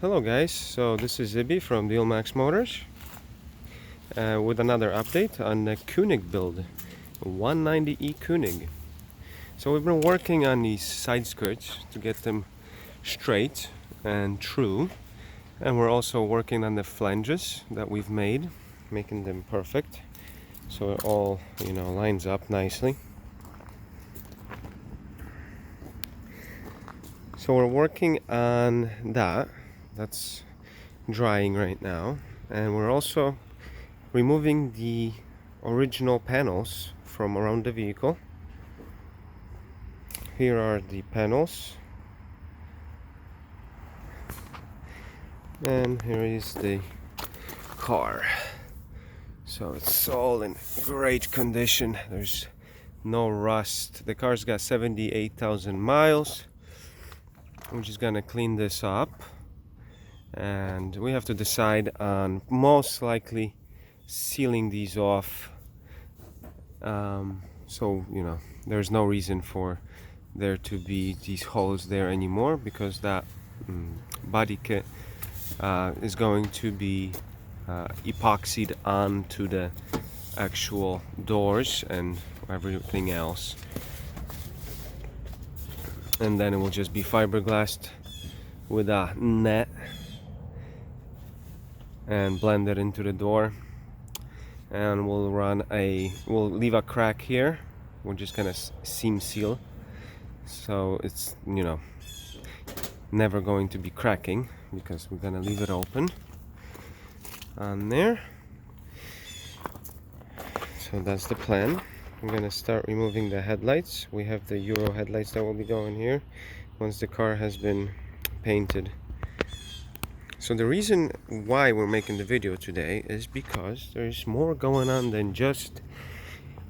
Hello guys, so this is Zibby from Max Motors with another update on the Koenig build, 190E Koenig. So we've been working on these side skirts to get them straight and true, and we're also working on the flanges that we've made, making them perfect so it all lines up nicely. So we're working on that. That's drying right now, and we're also removing the original panels from around the vehicle. Here are the panels, and here is the car. So it's all in great condition. There's no rust. The car's got 78,000 miles. I'm just gonna clean this up, and we have to decide on most likely sealing these off, so there's no reason for there to be these holes there anymore, because that body kit is going to be epoxied onto the actual doors and everything else, and then it will just be fiberglassed with a net and blend it into the door. And we'll leave a crack here. We're just gonna seam seal, so it's never going to be cracking, because we're gonna leave it open on there. So that's the plan. I'm gonna start removing the headlights. We have the Euro headlights that will be going here once the car has been painted. So the reason why we're making the video today is because there's more going on than just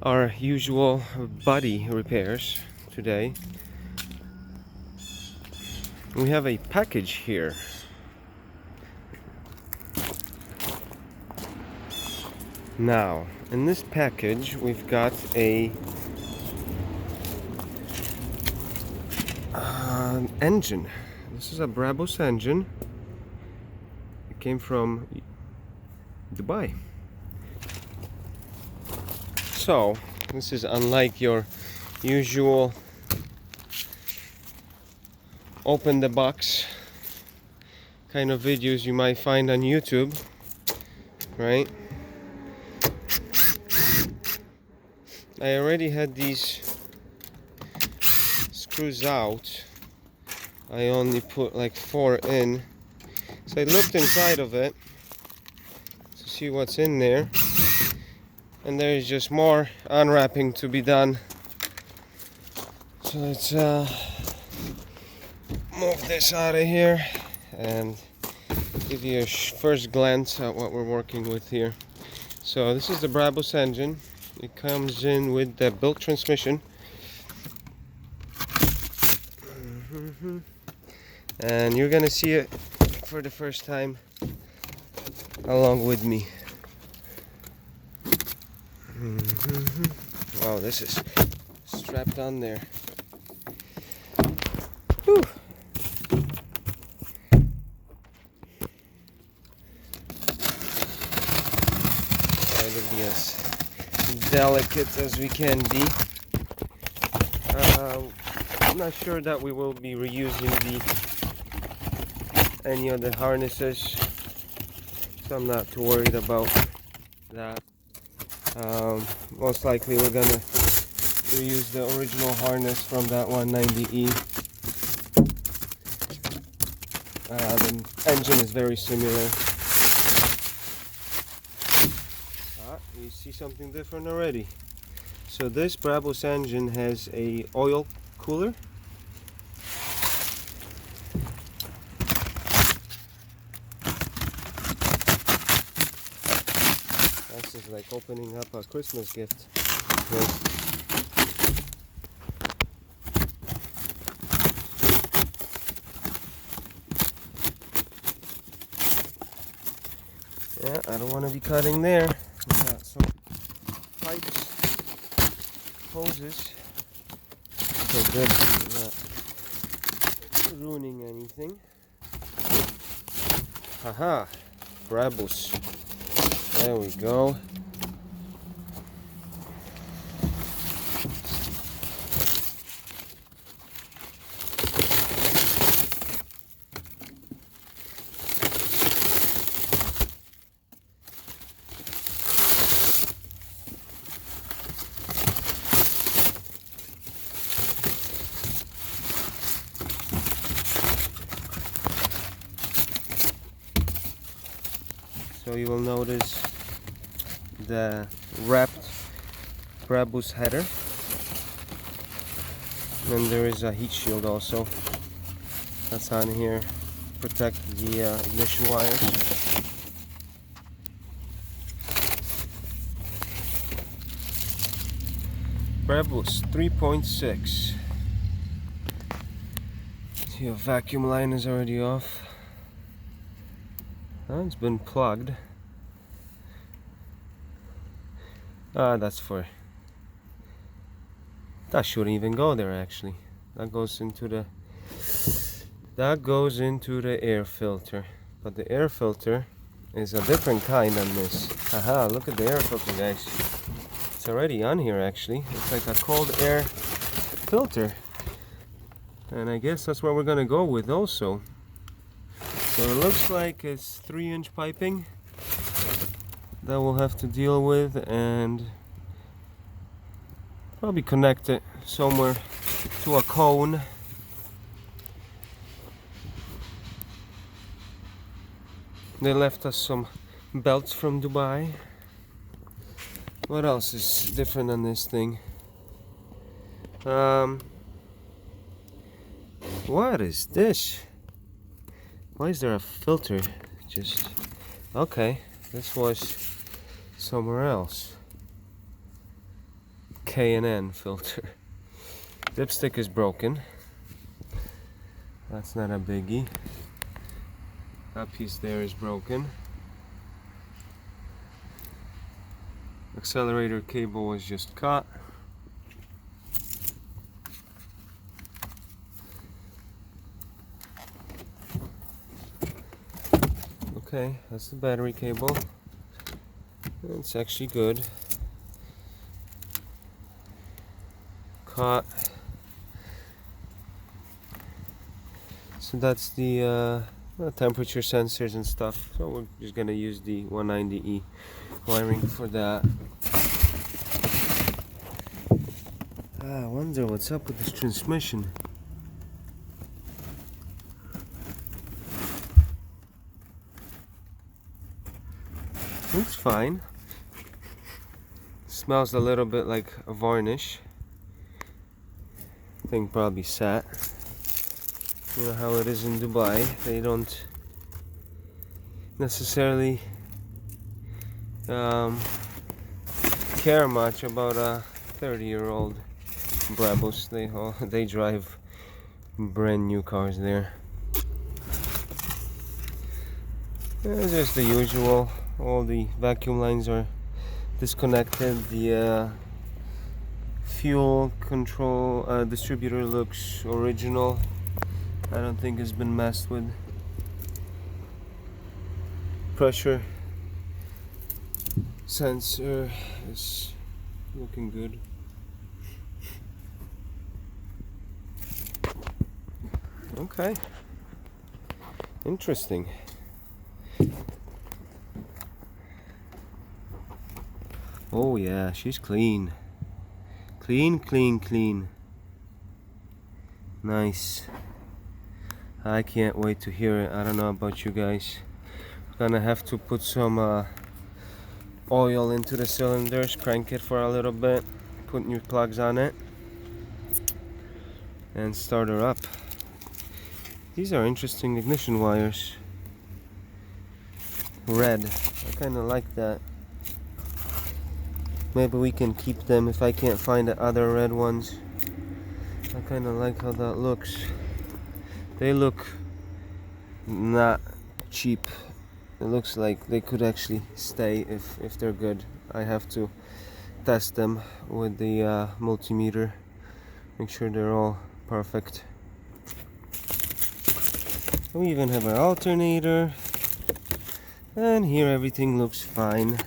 our usual body repairs today. We have a package here. Now, in this package, we've got a engine. This is a Brabus engine. It came from Dubai. So, this is unlike your usual open the box kind of videos you might find on YouTube, right? I already had these screws out. I only put like 4 in. So I looked inside of it to see what's in there, and there is just more unwrapping to be done. So let's move this out of here and give you a first glance at what we're working with here. So this is the Brabus engine. It comes in with the built transmission. And you're gonna see it for the first time along with me. Wow, this is strapped on there. Whew. Try to be as delicate as we can be. I'm not sure that we will be reusing any of the harnesses, so I'm not too worried about that. Most likely we're gonna reuse the original harness from that 190E. The engine is very similar. You see something different already. So this Brabus engine has a oil cooler. This is like opening up a Christmas gift. Yeah, I don't want to be cutting there. We've got some pipes, hoses. So good, not ruining anything. Haha, Brabus. There we go. So you will notice the wrapped Brabus header, and there is a heat shield also that's on here, protect the ignition wires. Brabus 3.6. See, your vacuum line is already off. Oh, it's been plugged. That's for... That shouldn't even go there actually. That goes into the air filter. But the air filter is a different kind than this. Haha, look at the air filter, guys. It's already on here actually. It's like a cold air filter. And I guess that's what we're gonna go with also. So it looks like it's 3-inch piping that we'll have to deal with, and probably connect it somewhere to a cone. They left us some belts from Dubai. What else is different on this thing? What is this? Why is there a filter? Just okay, this was somewhere else. K&N filter. Dipstick is broken. That's not a biggie. That piece there is broken. Accelerator cable was just cut. Okay, that's the battery cable. It's actually good. Cut. So that's the temperature sensors and stuff. So we're just gonna use the 190E wiring for that. I wonder what's up with this transmission. Looks fine. Smells a little bit like a varnish. Thing probably sat. You know how it is in Dubai. They don't necessarily care much about a 30-year-old Brabus. They drive brand new cars there. It's just the usual. All the vacuum lines are disconnected. The fuel control distributor looks original. I don't think it's been messed with. Pressure sensor is looking good. Okay, interesting. Oh yeah, she's clean. Clean, clean, clean. Nice. I can't wait to hear it. I don't know about you guys. Gonna have to put some oil into the cylinders, crank it for a little bit, put new plugs on it, and start her up. These are interesting ignition wires. Red. I kinda like that. Maybe we can keep them if I can't find the other red ones. I kind of like how that looks. They look not cheap. It looks like they could actually stay if they're good. I have to test them with the multimeter. Make sure they're all perfect. We even have an alternator. And here everything looks fine.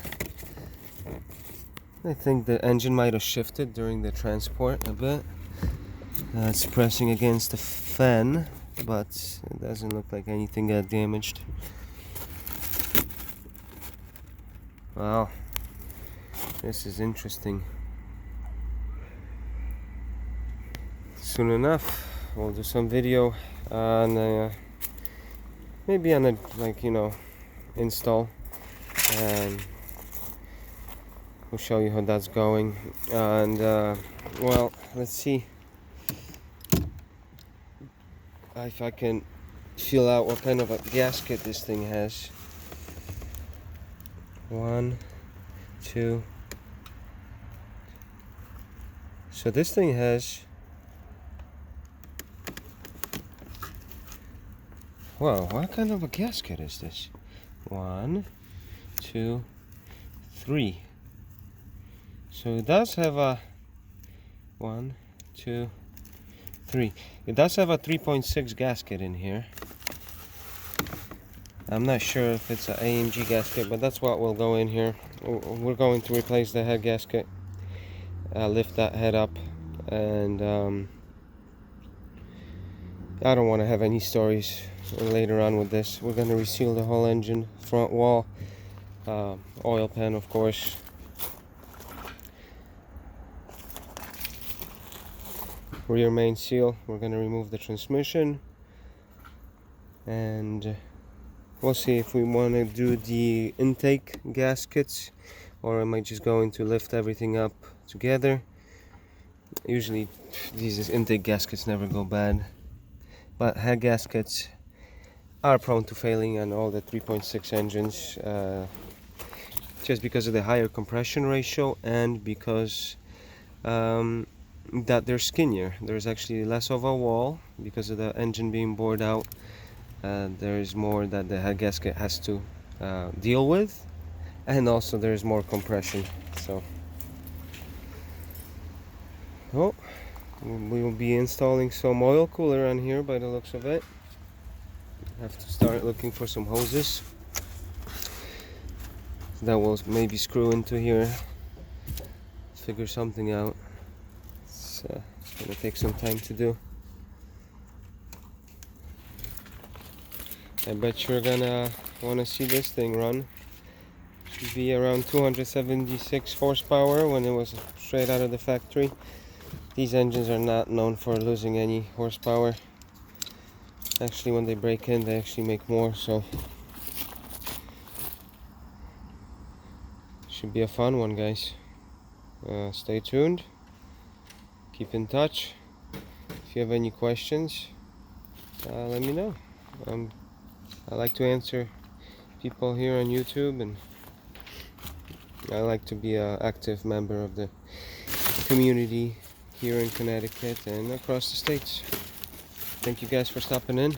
I think the engine might have shifted during the transport a bit. It's pressing against the fan, but it doesn't look like anything got damaged. Wow, this is interesting. Soon enough, we'll do some video on maybe on a, like, you know, install, and we'll show you how that's going. And well, let's see if I can feel out what kind of a gasket this thing has. 1, 2. So this thing has, wow, what kind of a gasket is this? 1, 2, 3. So it does have a 1, 2, 3. It does have a 3.6 gasket in here. I'm not sure if it's an AMG gasket, but that's what will go in here. We're going to replace the head gasket, lift that head up, and I don't want to have any stories later on with this. We're going to reseal the whole engine, front wall, oil pan, of course. Rear main seal. We're going to remove the transmission, and we'll see if we want to do the intake gaskets, or am I just going to lift everything up together. Usually these intake gaskets never go bad, but head gaskets are prone to failing on all the 3.6 engines, just because of the higher compression ratio, and because that they're skinnier. There's actually less of a wall because of the engine being bored out. There's more that the head gasket has to deal with, and also there's more compression. So, oh, we will be installing some oil cooler on here by the looks of it. Have to start looking for some hoses that will maybe screw into here, figure something out. It's gonna take some time to do. I bet you're gonna want to see this thing run. Should be around 276 horsepower when it was straight out of the factory. These engines are not known for losing any horsepower. Actually, when they break in, they actually make more, so should be a fun one, guys. Stay tuned, keep in touch. If you have any questions, let me know. I like to answer people here on YouTube, and I like to be an active member of the community here in Connecticut and across the states. Thank you guys for stopping in.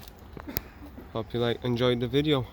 Hope you enjoyed the video.